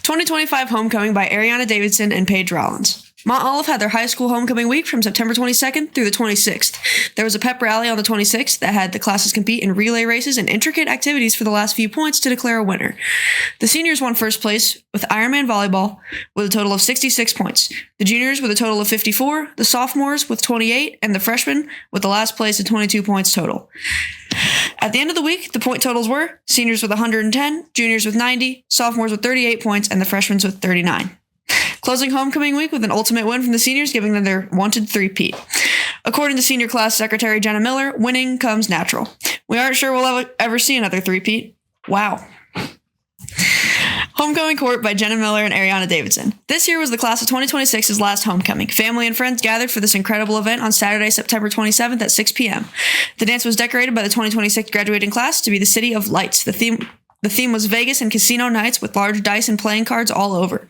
2025 Homecoming by Ariana Davidson and Paige Rollins. Mount Olive had their high school homecoming week from September 22nd through the 26th. There was a pep rally on the 26th that had the classes compete in relay races and intricate activities for the last few points to declare a winner. The seniors won first place with Ironman volleyball with a total of 66 points. The juniors with a total of 54, the sophomores with 28, and the freshmen with the last place at 22 points total. At the end of the week, the point totals were seniors with 110, juniors with 90, sophomores with 38 points, and the freshmen with 39. Closing homecoming week with an ultimate win from the seniors, giving them their wanted three-peat. According to senior class secretary Jenna Miller, winning comes natural. We aren't sure we'll ever see another three-peat. Wow. Homecoming Court by Jenna Miller and Ariana Davidson. This year was the class of 2026's last homecoming. Family and friends gathered for this incredible event on Saturday, September 27th at 6 p.m. The dance was decorated by the 2026 graduating class to be the City of Lights. The theme was Vegas and casino nights with large dice and playing cards all over.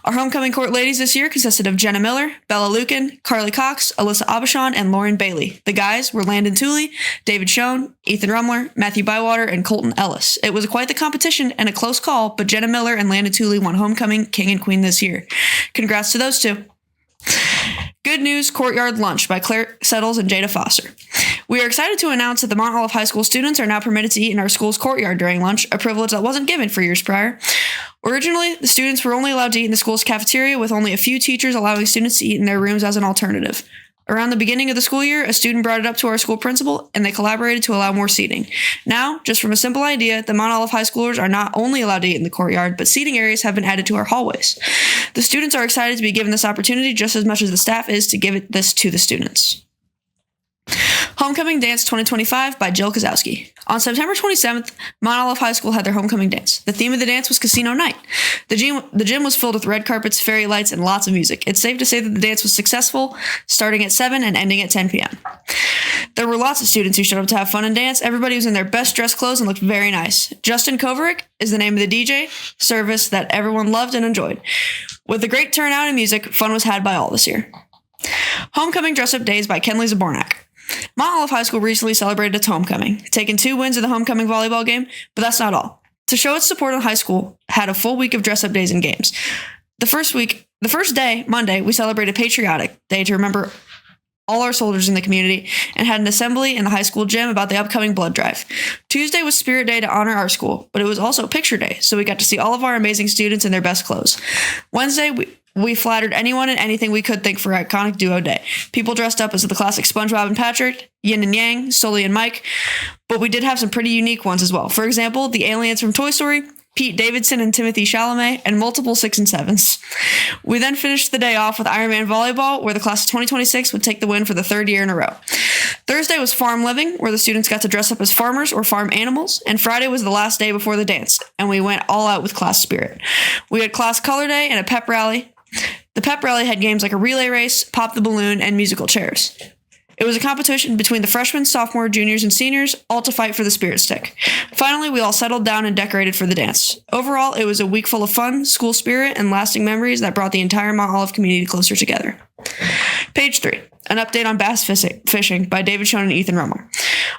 Our homecoming court ladies this year consisted of Jenna Miller, Bella Lucan, Carly Cox, Alyssa Abishon, and Lauren Bailey. The guys were Landon Tooley, David Schoen, Ethan Rumler, Matthew Bywater, and Colton Ellis. It was quite the competition and a close call, but Jenna Miller and Landon Tooley won homecoming king and queen this year. Congrats to those two. Good News Courtyard Lunch by Claire Settles and Jada Foster. We are excited to announce that the Mount Olive High School students are now permitted to eat in our school's courtyard during lunch, a privilege that wasn't given for years prior. Originally, the students were only allowed to eat in the school's cafeteria, with only a few teachers allowing students to eat in their rooms as an alternative. Around the beginning of the school year, a student brought it up to our school principal, and they collaborated to allow more seating. Now, just from a simple idea, the Mount Olive High Schoolers are not only allowed to eat in the courtyard, but seating areas have been added to our hallways. The students are excited to be given this opportunity just as much as the staff is to give this to the students. Homecoming Dance 2025 by Jill Kozowski. On September 27th, Mount Olive High School had their homecoming dance. The theme of the dance was Casino Night. The gym was filled with red carpets, fairy lights, and lots of music. It's safe to say that the dance was successful, starting at 7 and ending at 10 p.m. There were lots of students who showed up to have fun and dance. Everybody was in their best dress clothes and looked very nice. Justin Koverick is the name of the DJ service that everyone loved and enjoyed. With a great turnout and music, fun was had by all this year. Homecoming Dress-Up Days by Kenley Zabornak. Mount Olive High School recently celebrated its homecoming, taking 2 wins in the homecoming volleyball game, but that's not all. To show its support on high school, had a full week of dress-up days and games. The first day, Monday, we celebrated Patriotic Day to remember all our soldiers in the community and had an assembly in the high school gym about the upcoming blood drive. Tuesday was Spirit Day to honor our school, but it was also Picture Day, so we got to see all of our amazing students in their best clothes. Wednesday, we flattered anyone and anything we could think for Iconic Duo Day. People dressed up as the classic SpongeBob and Patrick, Yin and Yang, Sully and Mike, but we did have some pretty unique ones as well. For example, the aliens from Toy Story, Pete Davidson and Timothy Chalamet, and multiple 6 and 7s. We then finished the day off with Ironman volleyball, where the class of 2026 would take the win for the 3rd year in a row. Thursday was Farm Living, where the students got to dress up as farmers or farm animals, and Friday was the last day before the dance, and we went all out with class spirit. We had class color day and a pep rally. The pep rally had games like a relay race, pop the balloon, and musical chairs. It was a competition between the freshmen, sophomore, juniors, and seniors, all to fight for the spirit stick. Finally, we all settled down and decorated for the dance. Overall, it was a week full of fun, school spirit, and lasting memories that brought the entire Mount Olive community closer together. Page 3. An update on bass fishing by David Schoen and Ethan Rumler.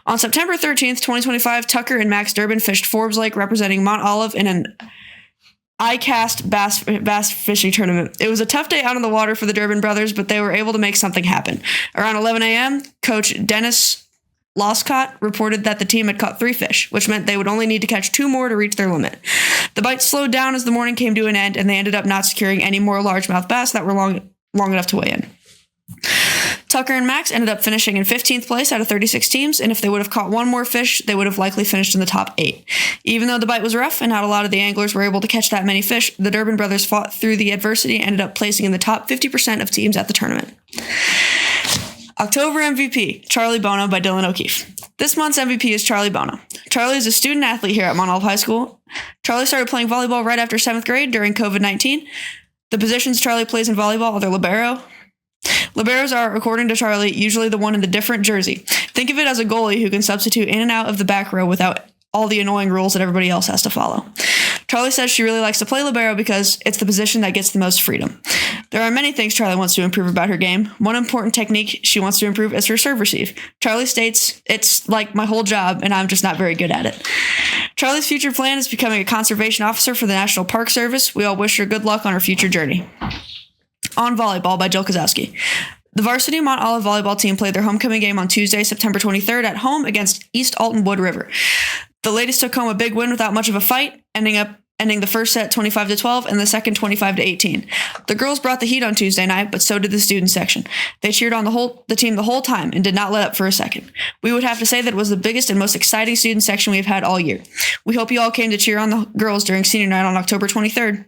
On September 13th, 2025, Tucker and Max Durbin fished Forbes Lake representing Mount Olive in an ICAST bass fishing tournament. It was a tough day out on the water for the Durbin brothers, but they were able to make something happen. Around 11 a.m., Coach Dennis Loscott reported that the team had caught 3 fish, which meant they would only need to catch 2 more to reach their limit. The bites slowed down as the morning came to an end, and they ended up not securing any more largemouth bass that were long enough to weigh in. Tucker and Max ended up finishing in 15th place out of 36 teams, and if they would have caught 1 more fish, they would have likely finished in the top 8. Even though the bite was rough and not a lot of the anglers were able to catch that many fish, the Durbin brothers fought through the adversity and ended up placing in the top 50% of teams at the tournament. October MVP, Charlie Bono by Dylan O'Keefe. This month's MVP is Charlie Bono. Charlie is a student athlete here at Mount Olive High School. Charlie started playing volleyball right after 7th grade during COVID-19. The positions Charlie plays in volleyball are the libero. Liberos are, according to Charlie, usually the one in the different jersey. Think of it as a goalie who can substitute in and out of the back row without all the annoying rules that everybody else has to follow. Charlie says she really likes to play libero because it's the position that gets the most freedom. There are many things Charlie wants to improve about her game. One important technique she wants to improve is her serve receive. Charlie states, "It's like my whole job, and I'm just not very good at it." Charlie's future plan is becoming a conservation officer for the National Park Service. We all wish her good luck on her future journey. On volleyball by Jill Kozowski. The varsity Mont Olive volleyball team played their homecoming game on Tuesday, September 23rd at home against East Alton Wood River. The ladies took home a big win without much of a fight, ending the first set 25-12 and the second 25-18. The girls brought the heat on Tuesday night, but so did the student section. They cheered on the team the whole time and did not let up for a second. We would have to say that it was the biggest and most exciting student section we've had all year. We hope you all came to cheer on the girls during senior night on October 23rd.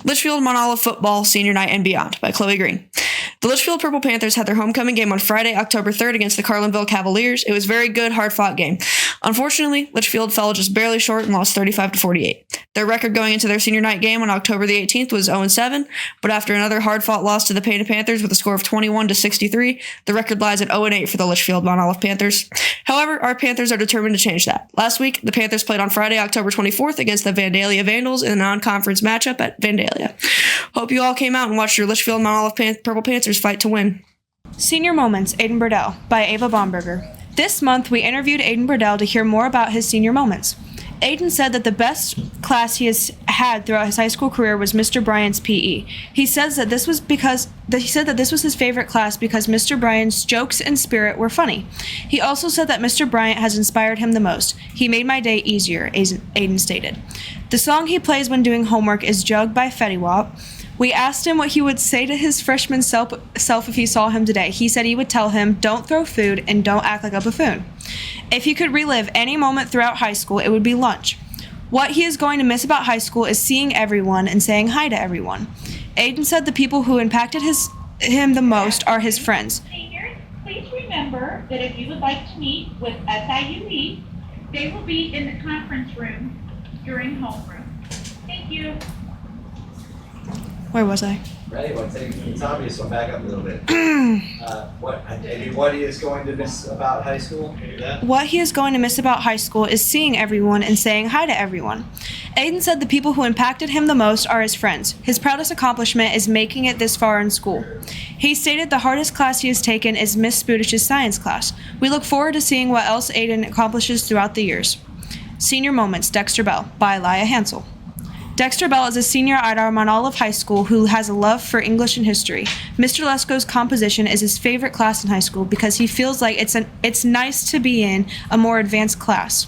Litchfield Mont Olive football senior night and beyond by Chloe Green. The Litchfield Purple Panthers had their homecoming game on Friday, October 3rd against the Carlinville Cavaliers. It was a very good, hard-fought game. Unfortunately, Litchfield fell just barely short and lost 35-48. Their record going into their senior night game on October the 18th was 0-7, but after another hard-fought loss to the Painted Panthers with a score of 21-63, the record lies at 0-8 for the Litchfield Mont Olive Panthers. However, our Panthers are determined to change that. Last week, the Panthers played on Friday, October 24th against the Vandalia Vandals in a non-conference matchup at Vandalia. Hope you all came out and watched your Litchfield Mont Olive Purple Panthers fight to win. Senior Moments, Aiden Burdell, by Ava Baumberger. This month, we interviewed Aiden Burdell to hear more about his senior moments. Aiden said that the best class he has had throughout his high school career was Mr. Bryant's PE. He said that this was his favorite class because Mr. Bryant's jokes and spirit were funny. He also said that Mr. Bryant has inspired him the most. He made my day easier, Aiden stated. The song he plays when doing homework is Jug by Fetty Wap. We asked him what he would say to his freshman self if he saw him today. He said he would tell him, "Don't throw food and don't act like a buffoon." If he could relive any moment throughout high school, it would be lunch. What he is going to miss about high school is seeing everyone and saying hi to everyone. Aiden said the people who impacted him the most are his friends. Seniors, please remember that if you would like to meet with SIUE, they will be in the conference room during homeroom. Thank you. Where was I? Ready? Well, it's obvious, so back up a little bit. What he is going to miss about high school? What he is going to miss about high school is seeing everyone and saying hi to everyone. Aiden said the people who impacted him the most are his friends. His proudest accomplishment is making it this far in school. He stated the hardest class he has taken is Miss Spudish's science class. We look forward to seeing what else Aiden accomplishes throughout the years. Senior Moments, Dexter Bell, by Elia Hansel. Dexter Bell is a senior at our Mont Olive High School who has a love for English and history. Mr. Lesko's composition is his favorite class in high school because he feels like it's nice to be in a more advanced class.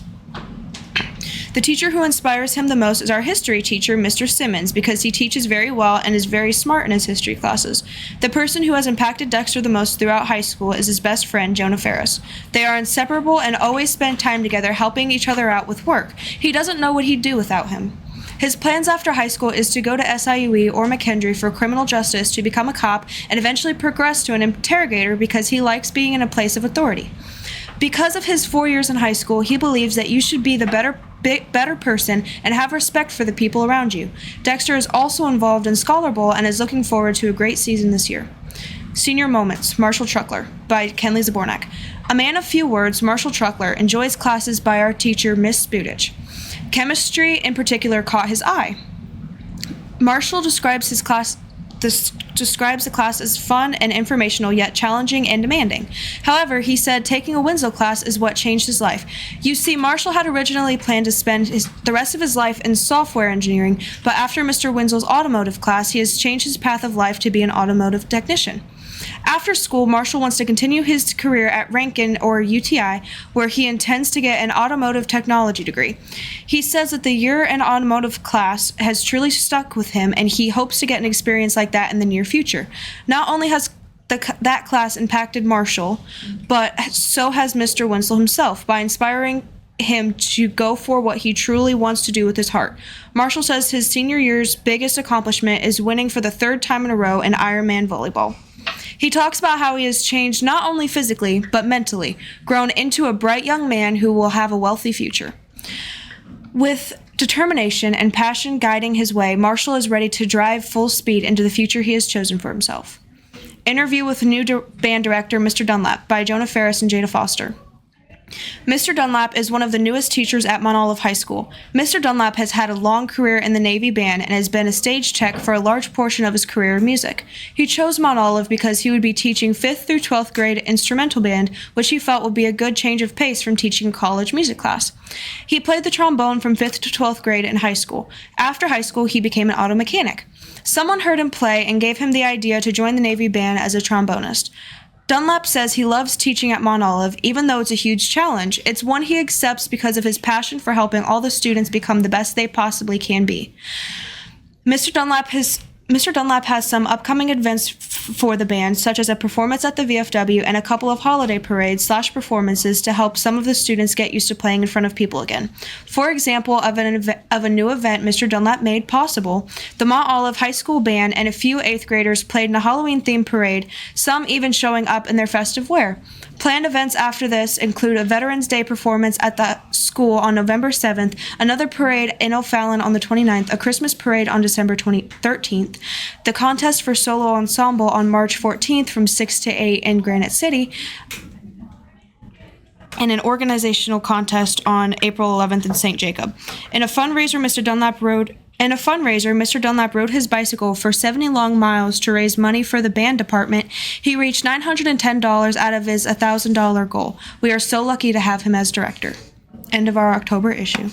The teacher who inspires him the most is our history teacher, Mr. Simmons, because he teaches very well and is very smart in his history classes. The person who has impacted Dexter the most throughout high school is his best friend, Jonah Ferris. They are inseparable and always spend time together helping each other out with work. He doesn't know what he'd do without him. His plans after high school is to go to SIUE or McKendree for criminal justice, to become a cop, and eventually progress to an interrogator because he likes being in a place of authority. Because of his 4 years in high school, he believes that you should be the better person and have respect for the people around you. Dexter is also involved in Scholar Bowl and is looking forward to a great season this year. Senior Moments, Marshall Truckler, by Kenley Zabornak. A man of few words, Marshall Truckler enjoys classes by our teacher, Miss Spudich. Chemistry, in particular, caught his eye. Marshall describes the class as fun and informational, yet challenging and demanding. However, he said taking a Winslow class is what changed his life. You see, Marshall had originally planned to spend the rest of his life in software engineering, but after Mr. Winslow's automotive class, he has changed his path of life to be an automotive technician. After school, Marshall wants to continue his career at Rankin or UTI, where he intends to get an automotive technology degree. He says that the year in automotive class has truly stuck with him, and he hopes to get an experience like that in the near future. Not only has that class impacted Marshall, but so has Mr. Winslow himself by inspiring him to go for what he truly wants to do with his heart. Marshall says his senior year's biggest accomplishment is winning for the third time in a row in Ironman volleyball. He talks about how he has changed not only physically, but mentally, grown into a bright young man who will have a wealthy future. With determination and passion guiding his way, Marshall is ready to drive full speed into the future he has chosen for himself. Interview with new band director, Mr. Dunlap, by Jonah Ferris and Jada Foster. Mr. Dunlap is one of the newest teachers at Mount Olive High School. Mr. Dunlap has had a long career in the Navy Band and has been a stage tech for a large portion of his career in music. He chose Mount Olive because he would be teaching 5th through 12th grade instrumental band, which he felt would be a good change of pace from teaching college music class. He played the trombone from 5th to 12th grade in high school. After high school, he became an auto mechanic. Someone heard him play and gave him the idea to join the Navy Band as a trombonist. Dunlap says he loves teaching at Mount Olive, even though it's a huge challenge. It's one he accepts because of his passion for helping all the students become the best they possibly can be. Mr. Dunlap has some upcoming events for the band, such as a performance at the VFW and a couple of holiday parades/performances to help some of the students get used to playing in front of people again. For example, of a new event Mr. Dunlap made possible, the Mount Olive High School Band and a few 8th graders played in a Halloween-themed parade, some even showing up in their festive wear. Planned events after this include a Veterans Day performance at the school on November 7th, another parade in O'Fallon on the 29th, a Christmas parade on December 13th, the contest for solo ensemble on March 14th from 6 to 8 in Granite City, and an organizational contest on April 11th in St. Jacob. In a fundraiser, Mr. Dunlap rode his bicycle for 70 long miles to raise money for the band department. He reached $910 out of his $1,000 goal. We are so lucky to have him as director. End of our October issue.